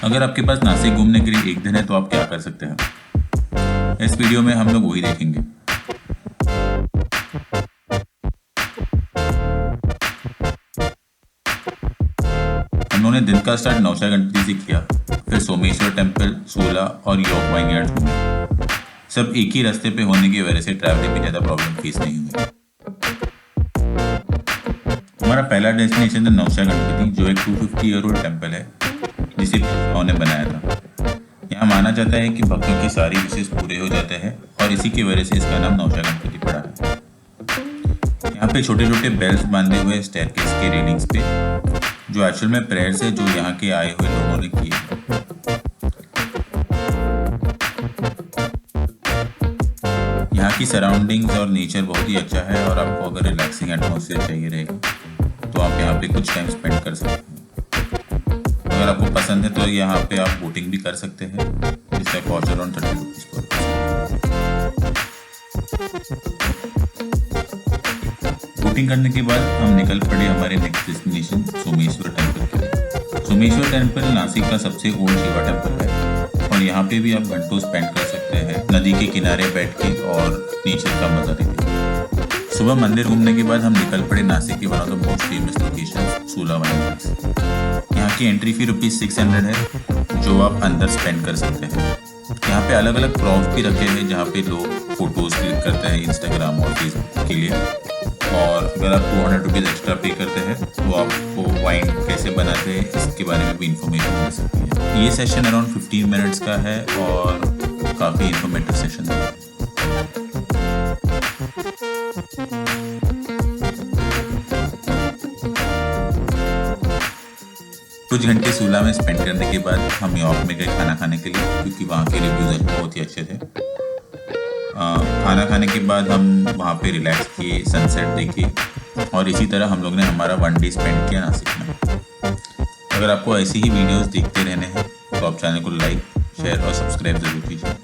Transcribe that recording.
अगर आपके पास नासिक घूमने के लिए एक दिन है तो आप क्या कर सकते हैं, इस वीडियो में हम लोग वही देखेंगे। हमने दिन का स्टार्ट नौशा गणपति से किया, फिर सोमेश्वर टेम्पल, सूला और यॉर्क वाइनयार्ड्स घूमे। सब एक ही रास्ते पे होने की वजह से ट्रैवलिंग में ज़्यादा प्रॉब्लम फेस नहीं हुई। हमारा पहला डेस्टिनेशन था नौशा गणपति, जो एक 250 ईयर ओल्ड टेम्पल है जिसे फिरौन ने बनाया था। यहाँ माना जाता है कि भक्तों की सारी विशेष पूरे हो जाते हैं और इसी की वजह से इसका नाम नौशा गणपति पड़ा है। यहाँ पे छोटे छोटे बेल्स बांधे हुए स्टेयरकेस के रेलिंग्स पे, जो एक्चुअल में प्रेयर्स है जो यहाँ के आए हुए लोगों ने किए। यहाँ की सराउंडिंग्स और नेचर बहुत ही अच्छा है और आपको अगर रिलैक्सिंग एटमॉस्फेयर चाहिए रहेगा तो आप यहाँ पे कुछ टाइम स्पेंड कर सकते हैं। अगर आपको पसंद है तो यहाँ पे आप बोटिंग भी कर सकते हैं, जिसका कॉस्ट अराउंड 30 रुपीज़ पर। बोटिंग करने के बाद हम निकल पड़े हमारे नेक्स्ट डेस्टिनेशन सोमेश्वर टेम्पल के लिए। सोमेश्वर टेम्पल नासिक का सबसे ओल्ड शिवा टेम्पल है और यहाँ पे भी आप घंटों स्पेंड कर सकते हैं नदी के किनारे बैठ के और नेचर का मजा लेते। सुबह मंदिर घूमने के बाद हम निकल पड़े नासिक की one of the most famous location Sula vineyards. यहाँ की एंट्री फी ₹600 है, जो आप अंदर स्पेंड कर सकते हैं। यहाँ पे अलग अलग प्रॉप्स भी रखे हैं जहाँ पे लोग फोटोज क्लिक करते हैं इंस्टाग्राम और फेसबुक के लिए। और अगर आप 200 रुपीज़ एक्स्ट्रा पे करते हैं तो आपको वाइन कैसे बनाते हैं इसके बारे में भी इंफॉर्मेशन मिल सकती है। ये सेशन अराउंड 15 मिनट्स का है और काफ़ी इंफॉर्मेटिव सेशन है। कुछ घंटे सूला में स्पेंड करने के बाद हम यॉर्क में गए खाना खाने के लिए, क्योंकि वहाँ के रिव्यूज़ बहुत ही अच्छे थे। खाना खाने के बाद हम वहाँ पे रिलैक्स किए, सनसेट देखे और इसी तरह हम लोग ने हमारा 1 डे स्पेंड किया नासिक में। अगर आपको ऐसी ही वीडियोस देखते रहने हैं तो आप चैनल को लाइक, शेयर और सब्सक्राइब ज़रूर कीजिए।